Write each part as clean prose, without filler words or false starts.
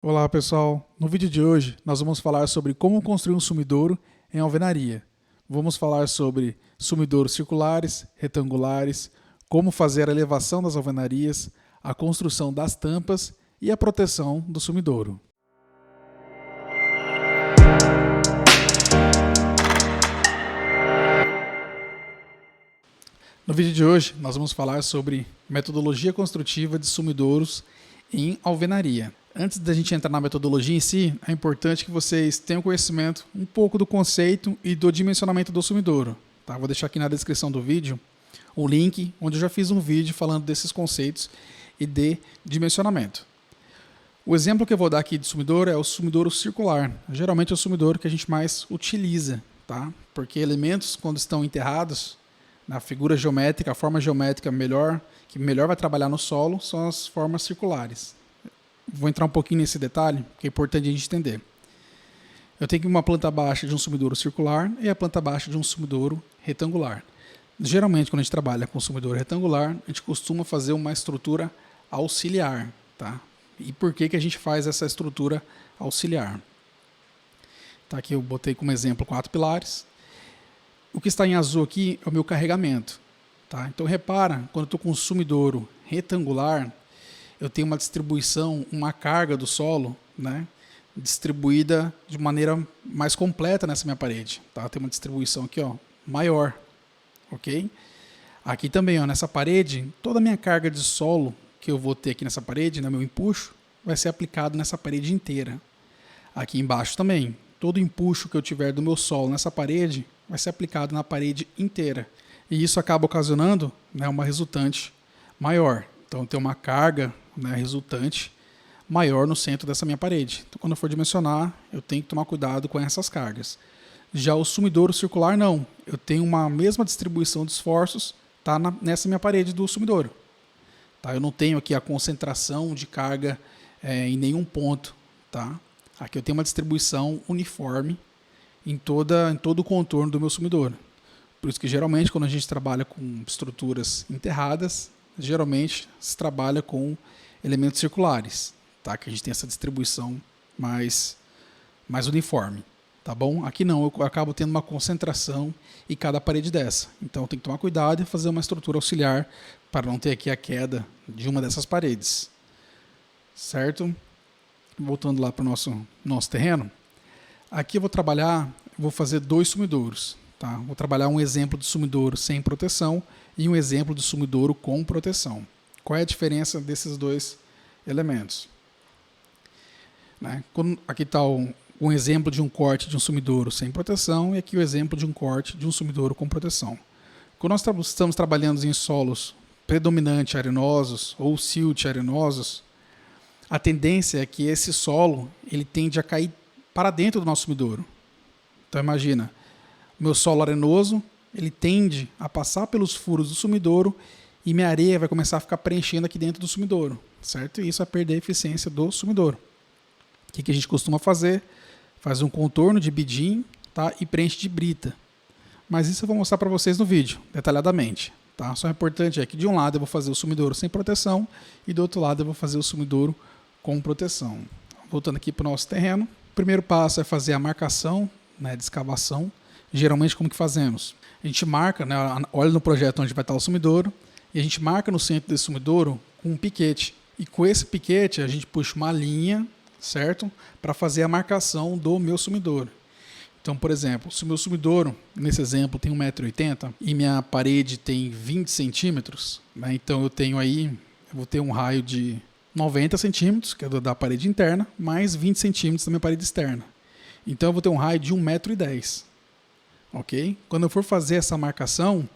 Olá pessoal, no vídeo de hoje nós vamos falar sobre como construir um sumidouro em alvenaria. Vamos falar sobre sumidouros circulares, retangulares, como fazer a elevação das alvenarias, a construção das tampas e a proteção do sumidouro. No vídeo de hoje nós vamos falar sobre metodologia construtiva de sumidouros em alvenaria. Antes da gente entrar na metodologia em si, é importante que vocês tenham conhecimento um pouco do conceito e do dimensionamento do sumidouro. Tá? Vou deixar aqui na descrição do vídeo o link onde eu já fiz um vídeo falando desses conceitos e de dimensionamento. O exemplo que eu vou dar aqui de sumidouro é o sumidouro circular. Geralmente é o sumidouro que a gente mais utiliza, tá? Porque elementos, quando estão enterrados na figura geométrica, a forma geométrica que melhor vai trabalhar no solo são as formas circulares. Vou entrar um pouquinho nesse detalhe, que é importante a gente entender. Eu tenho uma planta baixa de um sumidouro circular e a planta baixa de um sumidouro retangular. Geralmente, quando a gente trabalha com sumidouro retangular, a gente costuma fazer uma estrutura auxiliar. Tá? E por que a gente faz essa estrutura auxiliar? Tá, aqui eu botei como exemplo 4 pilares. O que está em azul aqui é o meu carregamento. Tá? Então repara, quando eu estou com um sumidouro retangular, eu tenho uma distribuição, uma carga do solo, né, distribuída de maneira mais completa nessa minha parede. Tá? Tem uma distribuição aqui, ó, maior. Ok? Aqui também, ó, nessa parede, toda a minha carga de solo que eu vou ter aqui nessa parede, né, meu empuxo, vai ser aplicado nessa parede inteira. Aqui embaixo também, todo o empuxo que eu tiver do meu solo nessa parede vai ser aplicado na parede inteira. E isso acaba ocasionando, né, uma resultante maior. Então tem uma carga, né, resultante maior no centro dessa minha parede. Então quando eu for dimensionar, eu tenho que tomar cuidado com essas cargas. Já o sumidouro circular não. Eu tenho uma mesma distribuição de esforços, tá, nessa minha parede do sumidouro. Tá? Eu não tenho aqui a concentração de carga em nenhum ponto. Tá? Aqui eu tenho uma distribuição uniforme em todo o contorno do meu sumidouro. Por isso que geralmente quando a gente trabalha com estruturas enterradas, geralmente se trabalha com elementos circulares, tá? Que a gente tem essa distribuição mais uniforme, tá bom? Aqui não, eu acabo tendo uma concentração em cada parede dessa. Então tem que tomar cuidado e fazer uma estrutura auxiliar para não ter aqui a queda de uma dessas paredes, certo? Voltando lá para o nosso terreno, aqui eu vou fazer 2 sumidouros. Tá? Vou trabalhar um exemplo de sumidouro sem proteção e um exemplo de sumidouro com proteção. Qual é a diferença desses dois elementos? Né? Aqui está um exemplo de um corte de um sumidouro sem proteção e aqui o exemplo de um corte de um sumidouro com proteção. Quando nós estamos trabalhando em solos predominantemente arenosos ou silt arenosos, a tendência é que esse solo ele tende a cair para dentro do nosso sumidouro. Então imagina, meu solo arenoso, ele tende a passar pelos furos do sumidouro e minha areia vai começar a ficar preenchendo aqui dentro do sumidouro, certo? E isso vai perder a eficiência do sumidouro. O que a gente costuma fazer? Faz um contorno de bidim, tá? E preenche de brita. Mas isso eu vou mostrar para vocês no vídeo, detalhadamente. Tá? Só é importante é que de um lado eu vou fazer o sumidouro sem proteção e do outro lado eu vou fazer o sumidouro com proteção. Voltando aqui para o nosso terreno, o primeiro passo é fazer a marcação, né, de escavação. Geralmente, como que fazemos? A gente marca, né, olha no projeto onde vai estar o sumidouro, e a gente marca no centro desse sumidouro com um piquete. E com esse piquete, a gente puxa uma linha, certo? Para fazer a marcação do meu sumidouro. Então, por exemplo, se o meu sumidouro, nesse exemplo, tem 1,80 m e minha parede tem 20 centímetros, né, então eu vou ter um raio de 90 centímetros, que é da parede interna, mais 20 centímetros da minha parede externa. Então, eu vou ter um raio de 1,10 m. Ok? Quando eu for fazer essa marcação,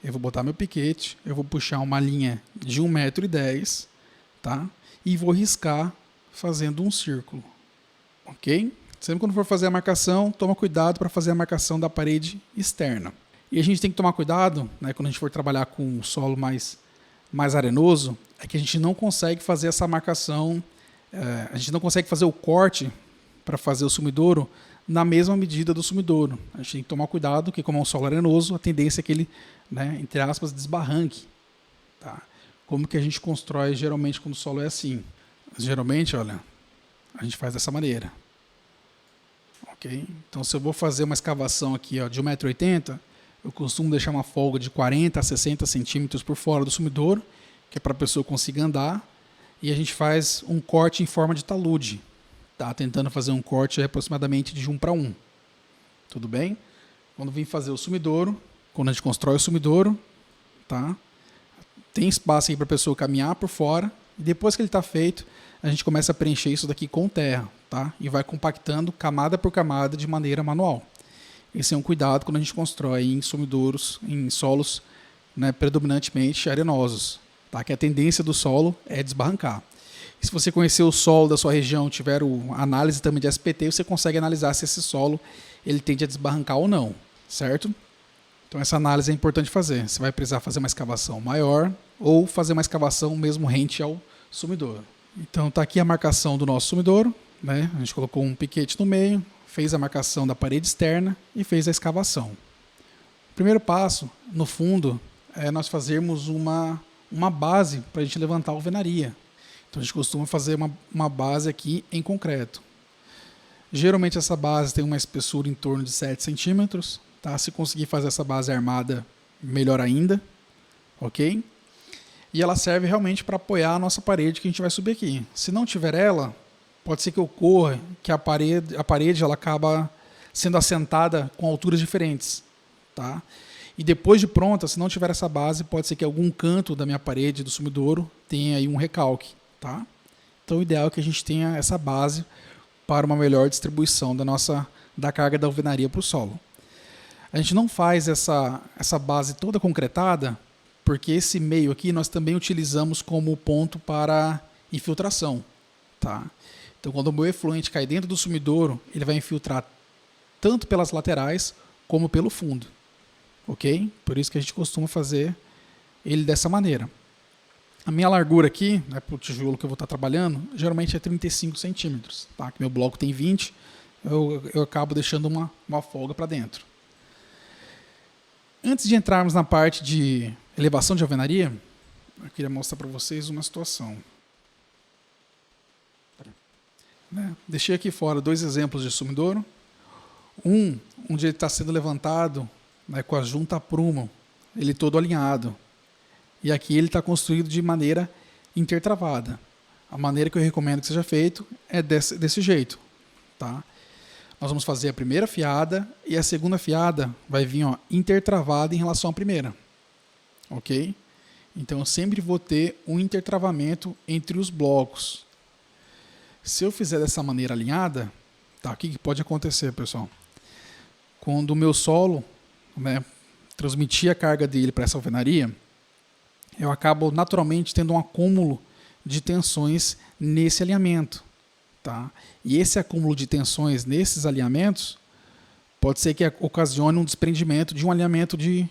eu vou botar meu piquete, eu vou puxar uma linha de 1,10 m, tá? E vou riscar fazendo um círculo. Ok? Sempre quando for fazer a marcação, toma cuidado para fazer a marcação da parede externa. E a gente tem que tomar cuidado, né, quando a gente for trabalhar com um solo mais arenoso, é que a gente não consegue fazer essa marcação, a gente não consegue fazer o corte para fazer o sumidouro na mesma medida do sumidouro. A gente tem que tomar cuidado, porque como é um solo arenoso, a tendência é que ele, né, entre aspas, desbarranque. Tá? Como que a gente constrói geralmente quando o solo é assim? Geralmente, olha, a gente faz dessa maneira. Ok? Então, se eu vou fazer uma escavação aqui ó, de 1,80 m, eu costumo deixar uma folga de 40 a 60 centímetros por fora do sumidouro, que é para a pessoa conseguir andar, e a gente faz um corte em forma de talude, tá? Tentando fazer um corte aproximadamente de 1 para 1. Tudo bem? Quando vim fazer o sumidouro, quando a gente constrói o sumidouro, tá? Tem espaço aí para a pessoa caminhar por fora, e depois que ele está feito, a gente começa a preencher isso daqui com terra, tá? E vai compactando camada por camada de maneira manual. Esse é um cuidado quando a gente constrói em sumidouros, em solos, né, predominantemente arenosos, tá? Que a tendência do solo é desbarrancar. E se você conhecer o solo da sua região, tiver a análise também de SPT, você consegue analisar se esse solo ele tende a desbarrancar ou não, certo? Então essa análise é importante fazer. Você vai precisar fazer uma escavação maior ou fazer uma escavação mesmo rente ao sumidouro. Então está aqui a marcação do nosso sumidouro, né? A gente colocou um piquete no meio, fez a marcação da parede externa e fez a escavação. O primeiro passo, no fundo, é nós fazermos uma base para a gente levantar a alvenaria. Então a gente costuma fazer uma base aqui em concreto. Geralmente essa base tem uma espessura em torno de 7 centímetros. Tá? Se conseguir fazer essa base armada, melhor ainda. Ok? E ela serve realmente para apoiar a nossa parede que a gente vai subir aqui. Se não tiver ela, pode ser que ocorra que a parede ela acaba sendo assentada com alturas diferentes. Tá? E depois de pronta, se não tiver essa base, pode ser que algum canto da minha parede do sumidouro tenha aí um recalque. Tá? Então o ideal é que a gente tenha essa base para uma melhor distribuição da carga da alvenaria para o solo. A gente não faz essa base toda concretada, porque esse meio aqui nós também utilizamos como ponto para infiltração. Tá? Então quando o meu efluente cai dentro do sumidouro, ele vai infiltrar tanto pelas laterais como pelo fundo. Ok? Por isso que a gente costuma fazer ele dessa maneira. A minha largura aqui, né, para o tijolo que eu vou estar trabalhando, geralmente é 35 centímetros. Tá? Que meu bloco tem 20, eu acabo deixando uma folga para dentro. Antes de entrarmos na parte de elevação de alvenaria, eu queria mostrar para vocês uma situação. Deixei aqui fora 2 exemplos de sumidouro. Onde ele está sendo levantado, né, com a junta prumo, ele todo alinhado. E aqui ele está construído de maneira intertravada. A maneira que eu recomendo que seja feito é desse jeito. Tá? Nós vamos fazer a primeira fiada e a segunda fiada vai vir intertravada em relação à primeira. Ok? Então eu sempre vou ter um intertravamento entre os blocos. Se eu fizer dessa maneira alinhada, tá, o que pode acontecer, pessoal? Quando o meu solo, né, transmitir a carga dele para essa alvenaria, eu acabo naturalmente tendo um acúmulo de tensões nesse alinhamento. Tá? E esse acúmulo de tensões nesses alinhamentos pode ser que ocasione um desprendimento de um alinhamento de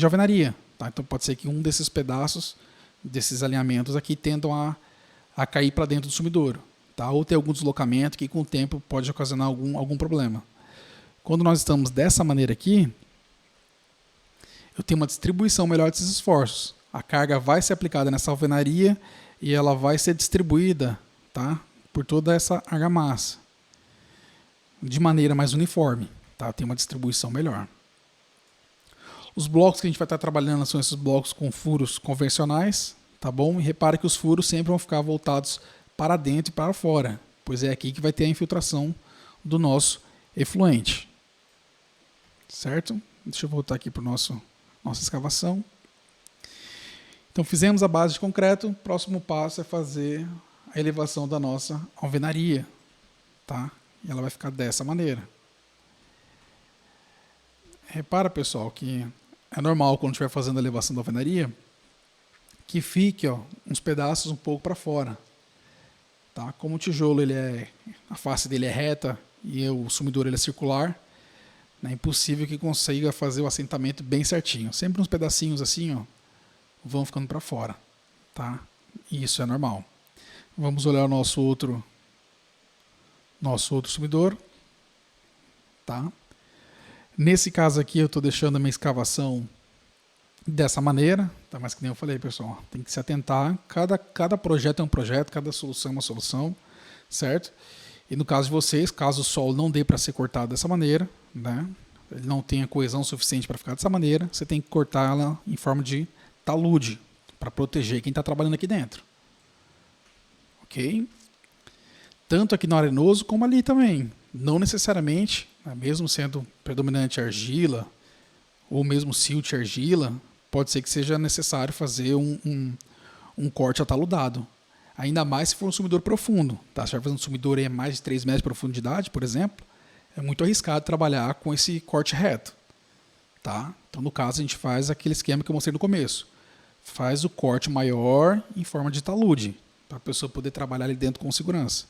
alvenaria. Tá? Então pode ser que um desses pedaços, desses alinhamentos aqui, tendam a cair para dentro do sumidouro. Tá? Ou ter algum deslocamento que com o tempo pode ocasionar algum problema. Quando nós estamos dessa maneira aqui, eu tenho uma distribuição melhor desses esforços. A carga vai ser aplicada nessa alvenaria e ela vai ser distribuída, tá, por toda essa argamassa de maneira mais uniforme. Tá? Tem uma distribuição melhor. Os blocos que a gente vai estar trabalhando são esses blocos com furos convencionais. Tá bom? E repare que os furos sempre vão ficar voltados para dentro e para fora, pois é aqui que vai ter a infiltração do nosso efluente. Certo? Deixa eu voltar aqui para nossa escavação. Então fizemos a base de concreto, o próximo passo é fazer a elevação da nossa alvenaria. Tá? E ela vai ficar dessa maneira. Repara, pessoal, que é normal quando estiver fazendo a elevação da alvenaria que fique uns pedaços um pouco para fora. Tá? Como o tijolo a face dele é reta e o sumidouro ele é circular, é impossível que consiga fazer o assentamento bem certinho. Sempre uns pedacinhos assim vão ficando para fora. Tá? E isso é normal. Vamos olhar o nosso outro sumidouro. Tá? Nesse caso aqui eu estou deixando a minha escavação dessa maneira, tá? Mas que nem eu falei, pessoal, tem que se atentar. Cada projeto é um projeto, cada solução é uma solução, certo? E no caso de vocês, caso o solo não dê para ser cortado dessa maneira, né? Ele não tenha coesão suficiente para ficar dessa maneira, você tem que cortá-la em forma de talude, para proteger quem está trabalhando aqui dentro. Ok? Tanto aqui no arenoso como ali também. Não necessariamente, né, mesmo sendo predominante argila, ou mesmo silt argila, pode ser que seja necessário fazer um corte ataludado. Ainda mais se for um sumidor profundo. Tá? Se vai fazer um sumidor aí mais de 3 metros de profundidade, por exemplo, é muito arriscado trabalhar com esse corte reto. Tá? Então, no caso, a gente faz aquele esquema que eu mostrei no começo. Faz o corte maior em forma de talude, para a pessoa poder trabalhar ali dentro com segurança.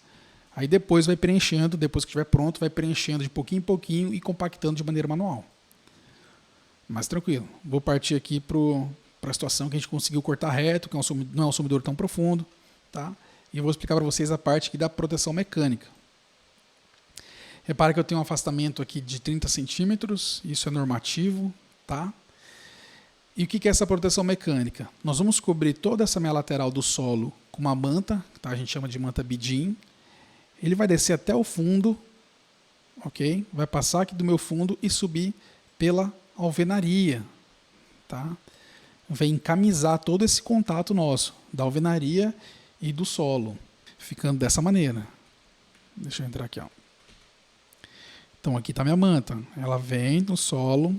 Aí depois vai preenchendo, depois que estiver pronto, vai preenchendo de pouquinho em pouquinho e compactando de maneira manual. Mas tranquilo, vou partir aqui para a situação que a gente conseguiu cortar reto, que não é um sumidor tão profundo. Tá? E eu vou explicar para vocês a parte aqui da proteção mecânica. Repara que eu tenho um afastamento aqui de 30 centímetros, isso é normativo. Tá? E o que é essa proteção mecânica? Nós vamos cobrir toda essa meia lateral do solo com uma manta, tá? A gente chama de manta bidim. Ele vai descer até o fundo, ok? Vai passar aqui do meu fundo e subir pela alvenaria, tá? Vai encamisar todo esse contato nosso, da alvenaria e do solo, ficando dessa maneira. Deixa eu entrar aqui, ó. Então aqui está minha manta, ela vem no solo,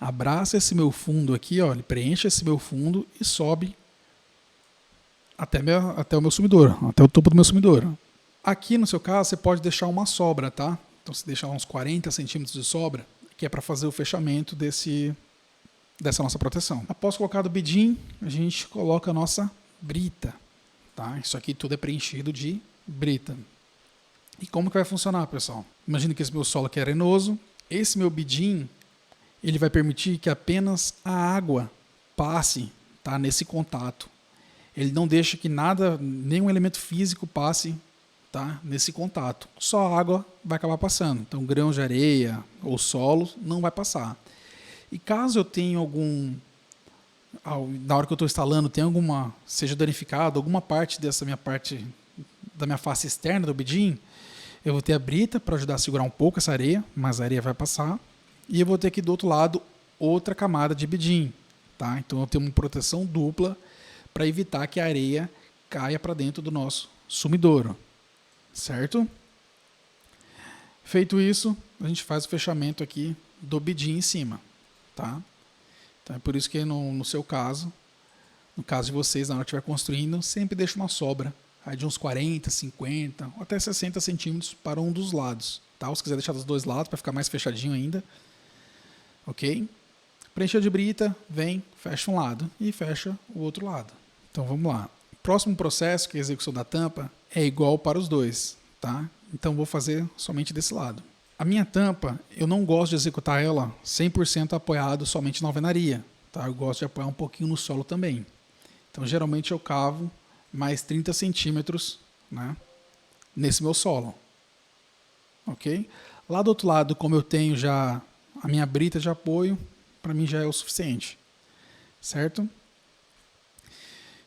abraça esse meu fundo aqui, ó, ele preenche esse meu fundo e sobe até o meu sumidor, até o topo do meu sumidor. Aqui no seu caso você pode deixar uma sobra, tá? Então você deixa uns 40 centímetros de sobra, que é para fazer o fechamento dessa nossa proteção. Após colocar o bidim, a gente coloca a nossa brita, tá? Isso aqui tudo é preenchido de brita. E como que vai funcionar, pessoal? Imagina que esse meu solo aqui é arenoso, esse meu bidim, ele vai permitir que apenas a água passe, tá, nesse contato. Ele não deixa que nada, nenhum elemento físico passe, tá, nesse contato. Só a água vai acabar passando. Então, grãos de areia ou solo não vai passar. E caso eu tenha na hora que eu estou instalando, seja danificado, alguma parte da minha face externa do bidim, eu vou ter a brita para ajudar a segurar um pouco essa areia, mas a areia vai passar. E eu vou ter aqui do outro lado outra camada de bidim, tá? Então eu tenho uma proteção dupla para evitar que a areia caia para dentro do nosso sumidouro, certo? Feito isso, a gente faz o fechamento aqui do bidim em cima, tá? Então é por isso que no seu caso, no caso de vocês, na hora que estiver construindo, sempre deixa uma sobra aí de uns 40, 50 ou até 60 centímetros para um dos lados, tá? Ou se quiser deixar dos dois lados para ficar mais fechadinho ainda, ok? Preencheu de brita, vem, fecha um lado e fecha o outro lado. Então vamos lá. O próximo processo, que é a execução da tampa, é igual para os dois, tá? Então vou fazer somente desse lado. A minha tampa, eu não gosto de executar ela 100% apoiado somente na alvenaria, tá? Eu gosto de apoiar um pouquinho no solo também. Então geralmente eu cavo mais 30 centímetros, né, nesse meu solo, ok? Lá do outro lado, como eu tenho já a minha brita de apoio, para mim já é o suficiente, certo?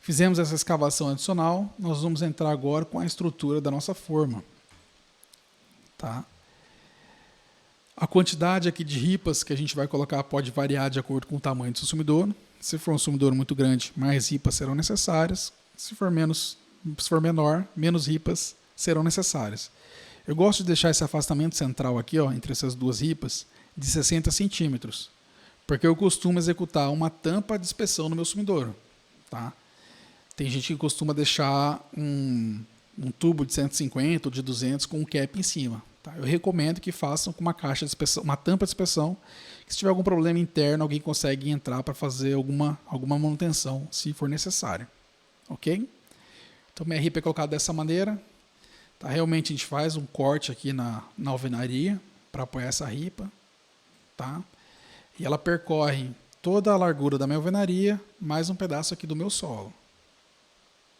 Fizemos essa escavação adicional, nós vamos entrar agora com a estrutura da nossa forma, tá? A quantidade aqui de ripas que a gente vai colocar pode variar de acordo com o tamanho do seu sumidor. Se for um sumidor muito grande, mais ripas serão necessárias. Se for menor, menos ripas serão necessárias. Eu gosto de deixar esse afastamento central aqui, ó, entre essas duas ripas, de 60 centímetros, porque eu costumo executar uma tampa de inspeção no meu sumidouro, tá? Tem gente que costuma deixar um tubo de 150 ou de 200 com um cap em cima. Tá? Eu recomendo que façam com uma caixa de inspeção, uma tampa de inspeção, que se tiver algum problema interno, alguém consegue entrar para fazer alguma manutenção, se for necessário. Ok? Então, minha ripa é colocada dessa maneira. Tá? Realmente, a gente faz um corte aqui na alvenaria para apoiar essa ripa. Tá? E ela percorre toda a largura da minha alvenaria, mais um pedaço aqui do meu solo.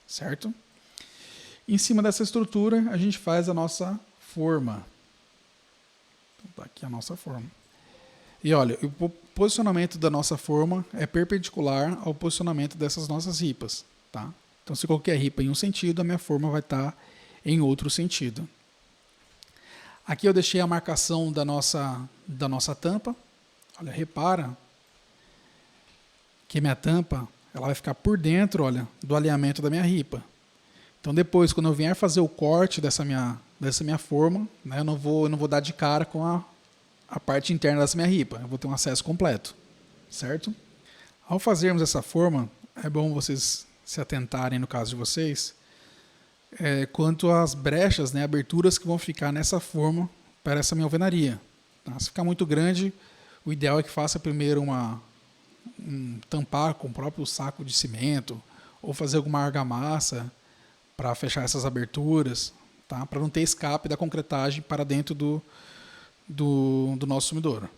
Certo? Em cima dessa estrutura, a gente faz a nossa forma. Então, tá aqui a nossa forma. E olha, o posicionamento da nossa forma é perpendicular ao posicionamento dessas nossas ripas. Tá? Então, se eu coloquei a ripa em um sentido, a minha forma vai estar em outro sentido. Aqui eu deixei a marcação da nossa tampa. Olha, repara que minha tampa ela vai ficar por dentro, olha, do alinhamento da minha ripa. Então depois, quando eu vier fazer o corte dessa minha forma, né, eu não vou dar de cara com a parte interna dessa minha ripa. Eu vou ter um acesso completo, certo? Ao fazermos essa forma, é bom vocês se atentarem, no caso de vocês, quanto às brechas, né, aberturas que vão ficar nessa forma para essa minha alvenaria. Tá? Se ficar muito grande, o ideal é que faça primeiro tampar com o próprio saco de cimento ou fazer alguma argamassa para fechar essas aberturas, tá? Para não ter escape da concretagem para dentro do nosso sumidouro.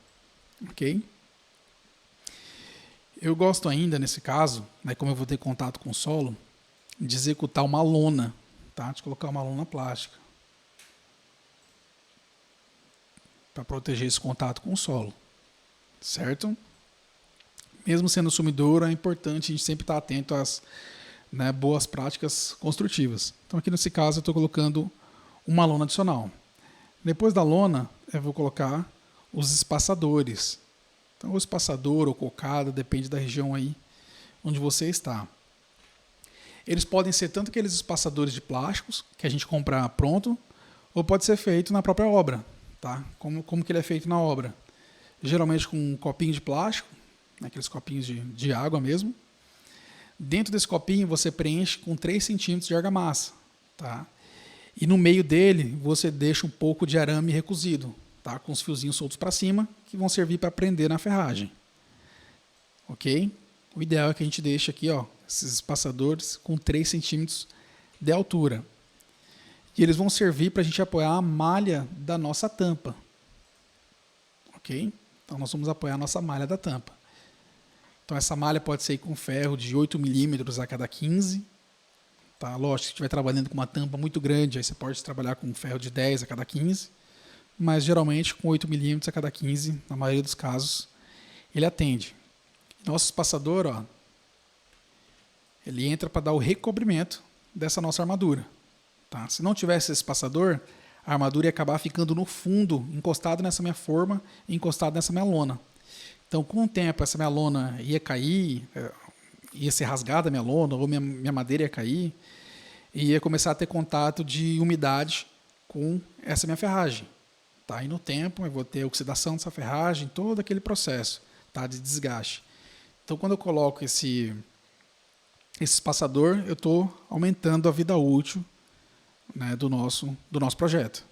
Ok? Eu gosto ainda, nesse caso, né, como eu vou ter contato com o solo, de executar uma lona, tá? De colocar uma lona plástica para proteger esse contato com o solo, certo? Mesmo sendo sumidouro, é importante a gente sempre estar atento às, né, boas práticas construtivas. Então aqui nesse caso eu estou colocando uma lona adicional. Depois da lona eu vou colocar os espaçadores. Então o espaçador ou cocada, depende da região aí onde você está. Eles podem ser tanto aqueles espaçadores de plásticos que a gente compra pronto, ou pode ser feito na própria obra. Tá? Como que ele é feito na obra? Geralmente com um copinho de plástico, aqueles copinhos de água mesmo. Dentro desse copinho você preenche com 3 centímetros de argamassa. Tá? E no meio dele você deixa um pouco de arame recozido, tá? Com os fiozinhos soltos para cima, que vão servir para prender na ferragem. Ok? O ideal é que a gente deixe aqui, ó, esses espaçadores com 3 centímetros de altura. E eles vão servir para a gente apoiar a malha da nossa tampa. Ok? Então nós vamos apoiar a nossa malha da tampa. Então essa malha pode ser com ferro de 8 milímetros a cada 15. Tá? Lógico, se estiver trabalhando com uma tampa muito grande, aí você pode trabalhar com ferro de 10 a cada 15. Mas geralmente com 8 milímetros a cada 15, na maioria dos casos, ele atende. Nosso espaçador, ó, ele entra para dar o recobrimento dessa nossa armadura. Tá? Se não tivesse esse espaçador, a armadura ia acabar ficando no fundo, encostado nessa minha forma, encostado nessa minha lona. Então, com o tempo, essa minha lona ia cair, ia ser rasgada a minha lona, ou minha madeira ia cair, e ia começar a ter contato de umidade com essa minha ferragem. Tá? E no tempo, eu vou ter oxidação dessa ferragem, todo aquele processo, tá, de desgaste. Então, quando eu coloco esse espaçador, eu estou aumentando a vida útil, né, do nosso projeto,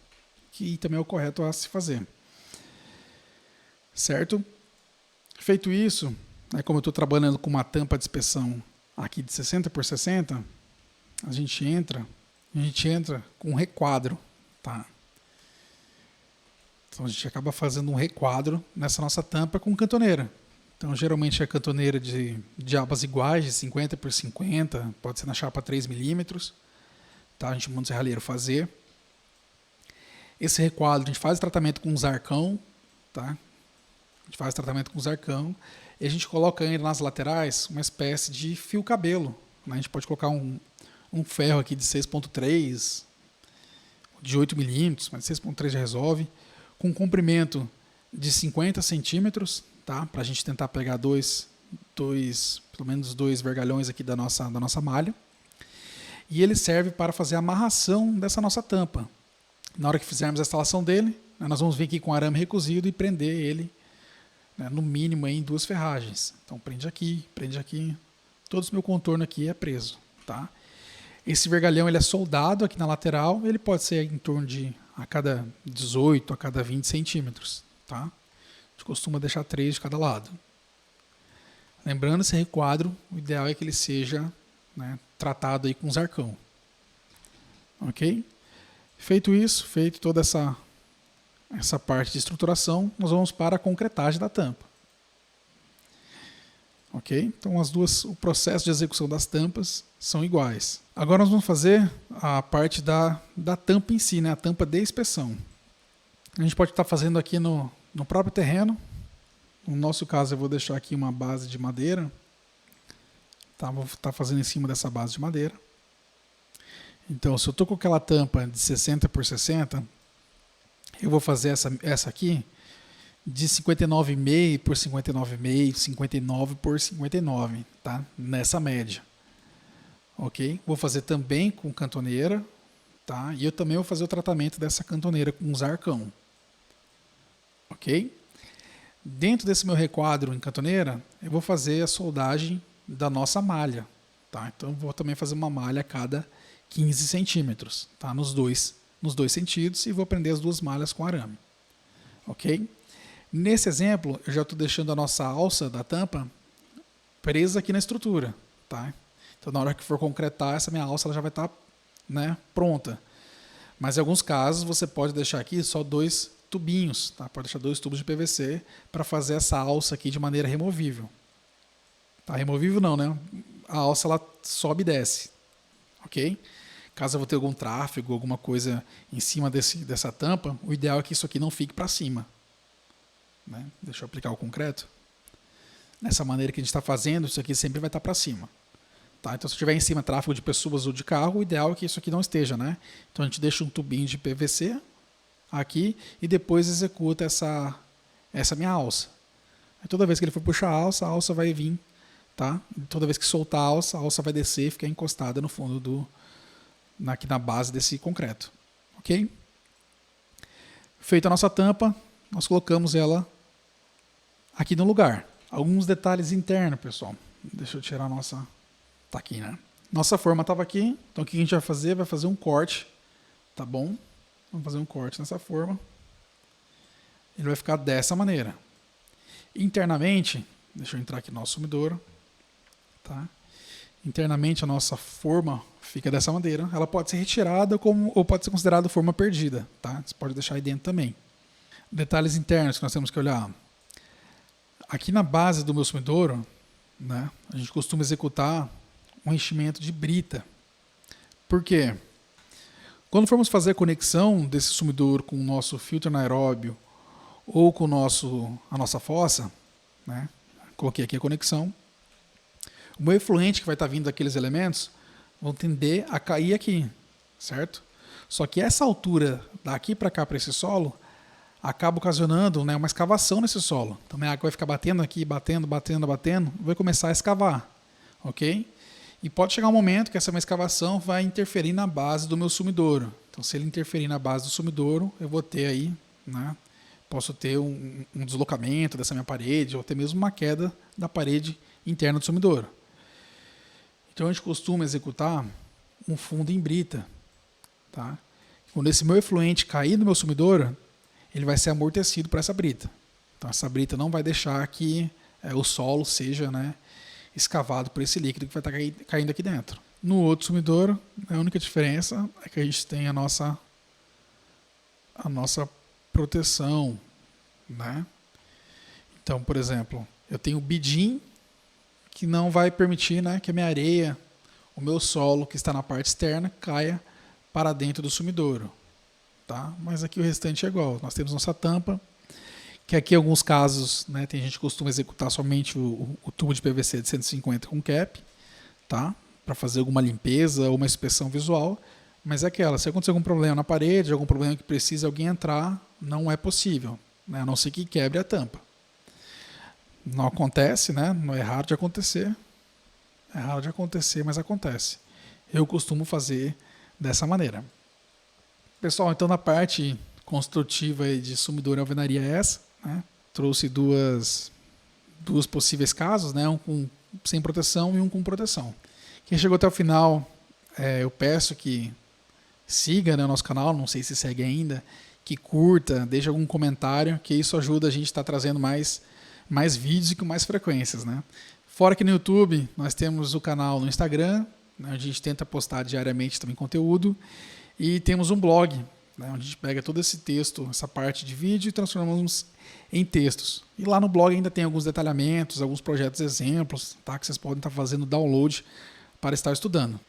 que também é o correto a se fazer. Certo? Feito isso, né, como eu estou trabalhando com uma tampa de inspeção aqui de 60 por 60, a gente entra com um requadro. Tá? Então a gente acaba fazendo um requadro nessa nossa tampa com cantoneira. Então geralmente é cantoneira de abas iguais, de 50 por 50, pode ser na chapa 3 milímetros. Tá? A gente manda o serralheiro fazer. Esse requadro a gente faz o tratamento com zarcão. Tá? A gente faz o tratamento com zarcão. E a gente coloca ainda nas laterais uma espécie de fio cabelo. Né? A gente pode colocar um ferro aqui de 6.3, de 8 milímetros, mas 6.3 já resolve, com um comprimento de 50 centímetros, tá? Para a gente tentar pegar pelo menos dois vergalhões aqui da nossa malha. E ele serve para fazer a amarração dessa nossa tampa. Na hora que fizermos a instalação dele, nós vamos vir aqui com arame recozido e prender ele, né, no mínimo aí, em 2 ferragens. Então prende aqui. Todo o meu contorno aqui é preso. Tá? Esse vergalhão ele é soldado aqui na lateral, ele pode ser em torno de a cada 18, a cada 20 centímetros. Tá? A gente costuma deixar 3 de cada lado. Lembrando, esse requadro, o ideal é que ele seja, né, tratado aí com zarcão. Ok? Feito isso, feito toda essa parte de estruturação, nós vamos para a concretagem da tampa. Ok? Então o processo de execução das tampas são iguais. Agora nós vamos fazer a parte da tampa em si, né? A tampa de inspeção. A gente pode estar fazendo aqui no próprio terreno. No nosso caso eu vou deixar aqui uma base de madeira. Tá? Vou estar fazendo em cima dessa base de madeira. Então, se eu estou com aquela tampa de 60 por 60, eu vou fazer essa aqui de 59,5 por 59,5, 59 por 59, tá? Nessa média. Ok? Vou fazer também com cantoneira, tá? E eu também vou fazer o tratamento dessa cantoneira com zarcão. Ok? Dentro desse meu requadro em cantoneira, eu vou fazer a soldagem da nossa malha, tá? Então, eu vou também fazer uma malha a cada 15 centímetros, tá? Nos dois sentidos, e vou prender as duas malhas com arame. Ok? Nesse exemplo, eu já estou deixando a nossa alça da tampa presa aqui na estrutura, tá? Então, na hora que for concretar, essa minha alça ela já vai estar, né, pronta. Mas em alguns casos, você pode deixar aqui só 2 tubinhos, tá? Pode deixar 2 tubos de PVC para fazer essa alça aqui de maneira removível. Tá? Removível não, né? A alça ela sobe e desce, ok? Caso eu vou ter algum tráfego, alguma coisa em cima dessa tampa, o ideal é que isso aqui não fique para cima. Né? Deixa eu aplicar o concreto. Nessa maneira que a gente está fazendo, isso aqui sempre vai estar para cima. Tá? Então, se tiver em cima tráfego de pessoas ou de carro, o ideal é que isso aqui não esteja. Né? Então, a gente deixa um tubinho de PVC aqui e depois executa essa minha alça. Aí, toda vez que ele for puxar a alça vai vir. Tá? E toda vez que soltar a alça vai descer e ficar encostada no fundo aqui na base desse concreto. Ok? Feita a nossa tampa, nós colocamos ela aqui no lugar. Alguns detalhes internos, pessoal. Deixa eu tirar a nossa... Tá aqui, né? Nossa forma estava aqui. Então, o que a gente vai fazer? Vai fazer um corte. Tá bom? Vamos fazer um corte nessa forma. Ele vai ficar dessa maneira. Internamente, deixa eu entrar aqui no nosso sumidouro. Tá? Internamente, a nossa forma fica dessa maneira. Ela pode ser retirada ou pode ser considerada forma perdida. Tá? Você pode deixar aí dentro também. Detalhes internos que nós temos que olhar. Aqui na base do meu sumidouro, né, a gente costuma executar um enchimento de brita. Por quê? Quando formos fazer a conexão desse sumidouro com o nosso filtro anaeróbio ou com a nossa fossa, né, coloquei aqui a conexão, o meu efluente que vai estar vindo daqueles elementos vão tender a cair aqui, certo? Só que essa altura daqui para cá, para esse solo, acaba ocasionando, né, uma escavação nesse solo. Então a água vai ficar batendo aqui, batendo, vai começar a escavar, ok? E pode chegar um momento que essa minha escavação vai interferir na base do meu sumidouro. Então, se ele interferir na base do sumidouro, eu vou ter aí, né, posso ter um deslocamento dessa minha parede, ou até mesmo uma queda da parede interna do sumidouro. Então, a gente costuma executar um fundo em brita. Tá? Quando esse meu efluente cair no meu sumidouro, ele vai ser amortecido por essa brita. Então, essa brita não vai deixar que o solo seja, né, escavado por esse líquido que vai estar caindo aqui dentro. No outro sumidouro, a única diferença é que a gente tem a nossa proteção. Né? Então, por exemplo, eu tenho o bidim, que não vai permitir, né, que a minha areia, o meu solo que está na parte externa, caia para dentro do sumidouro. Tá? Mas aqui o restante é igual. Nós temos nossa tampa, que aqui em alguns casos, né, tem gente que costuma executar somente o tubo de PVC de 150 com cap, tá? Para fazer alguma limpeza ou uma inspeção visual, mas é aquela, se acontecer algum problema na parede, algum problema que precise alguém entrar, não é possível, né? A não ser que quebre a tampa. Não acontece, né? Não é raro de acontecer. É raro de acontecer, mas acontece. Eu costumo fazer dessa maneira. Pessoal, então na parte construtiva de sumidouro e alvenaria é essa, né? Trouxe duas possíveis casos, né? Um sem proteção e um com proteção. Quem chegou até o final, eu peço que siga, né, o nosso canal, não sei se segue ainda, que curta, deixe algum comentário, que isso ajuda a gente a estar trazendo mais vídeos e com mais frequências, né? Fora que no YouTube, nós temos o canal no Instagram, né, onde a gente tenta postar diariamente também conteúdo, e temos um blog, né, onde a gente pega todo esse texto, essa parte de vídeo e transformamos em textos. E lá no blog ainda tem alguns detalhamentos, alguns projetos exemplos, tá, que vocês podem estar fazendo download para estar estudando.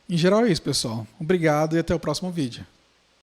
Em geral é isso, pessoal. Obrigado e até o próximo vídeo.